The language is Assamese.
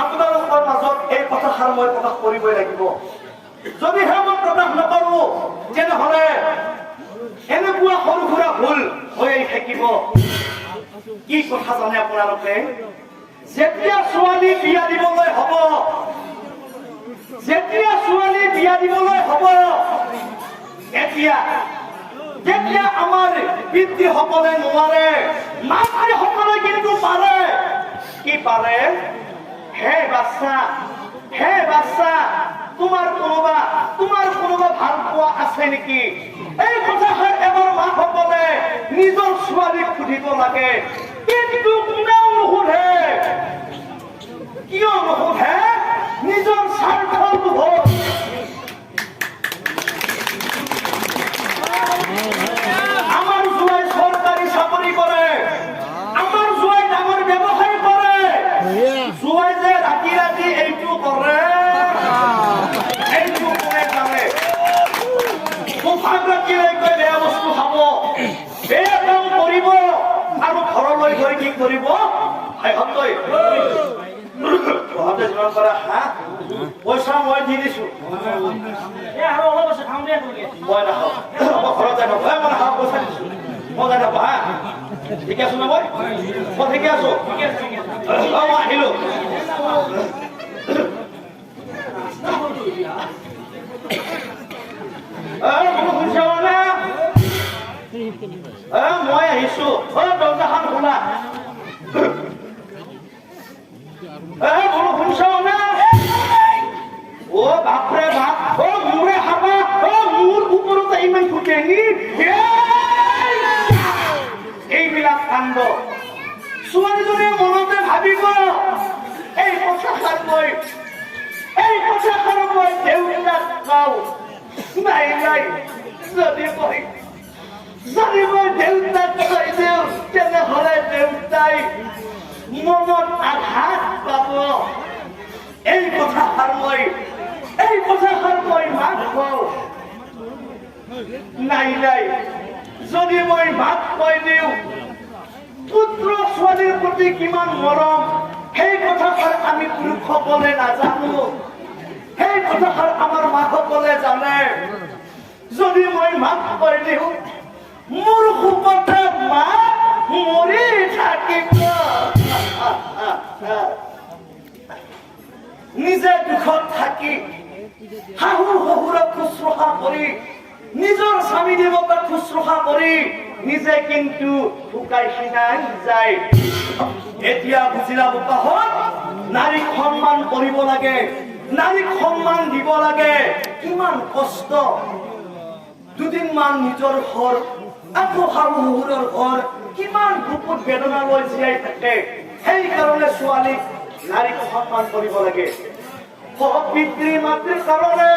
আপোনালোকৰ মাজত এই কথাষাৰ মই প্ৰকাশ কৰিবই লাগিব। যদিহে মই প্ৰকাশ নকৰো তেনেহলে এনেকুৱা সৰু সুৰা ভুল হৈ থাকিব। কি কথা জানে আপোনালোকে? যেতিয়া ছোৱালী বিয়া দিবলৈ হব, যেতিয়া ছোৱালী বিয়া দিবলৈ হব, তেতিয়া আমাৰ পিতৃসকলে নোৱাৰে, মাতৃসকলে কিন্তু পাৰে। কি পাৰে? হে বাচ্চা, তোমাৰ কোনোবা ভাল পোৱা আছে নেকি? এই কথাষাৰ এবাৰ মাকসকলে নিজৰ ছোৱালীক সুধিব লাগে। কিন্তু কোনেও নুসুধে। কিয় নুসুধে? নিজৰ স্বাৰ্থৰ লোভত। আমাৰ জোৱাই চৰকাৰী চাকৰি কৰে, আমাৰ জোৱাই ডাঙৰ ব্যৱসায় কৰে, জোৱাই যে ৰাতি ৰাতি এইটো কৰে, এইটো কোনে জানে? ৰাতিলৈকে বেয়া বস্তু খাব, বেয়া কাম কৰিব, আৰু ঘৰলৈ গৈ কি কৰিব? পইচা মই দি দিছো, আৰু অলপ আছে খাওঁ দে। মই নাখাওঁ, মই ঘৰত যাই নাখাওঁ, মই নাখাওঁ, পইচা দিছো, মই যাই নাখাওঁ। হা, ঠিকে আছো না? মই ঠিকে আছো। মই আহিলো। মই আহিছো। দৰজাখন খোলা। শুনছ না? অ বাপৰে বাপ, মোৰে খাবা, মোৰ ওপৰত ইমান ফুটেনি। এইবিলাক কাণ্ড ছোৱালীজনীয়ে মনতে ভাবিব, এই কথাষাৰ মই দেউতাক পাওঁ। নাই, যদি মই দেউতাক কৈ দিওঁ তেনেহলে দেউতাই মনত আঘাত পাব। এই কথাষাৰ মই মাক কওঁ। নাই, যদি মই মাক কৈ দিওঁ পুত্ৰ ছোৱালীৰ প্ৰতি কিমান মৰম, সেই কথাষাৰ আমি পুৰুষসকলে নাজানো, সেই কথাষাৰ আমাৰ মাকসকলে জানে। যদি মই মাক কৈ দিওঁ মোৰ সুখতে মা মৰি থাকিব, নিজে দুখত থাকি শাহু শহুৰক শুশ্ৰূষা কৰি, নিজৰ স্বামী দেৱতাক শুশ্ৰূষা কৰি নিজে কিন্তু শুকাই খিনাই যায়। এতিয়া বুজিলা বোপাহঁত, নাৰীক সন্মান কৰিব লাগে, নাৰীক সন্মান দিব লাগে। কিমান কষ্ট, দুদিনমান নিজৰ ঘৰ, আকৌ শাহু শহুৰৰ ঘৰ, কিমান বুকুত বেদনা লৈ জীয়াই থাকে। সেইকাৰণে ছোৱালীক, নাৰীক সন্মান কৰিব লাগে। পিতৃ মাতৃৰ কাৰণে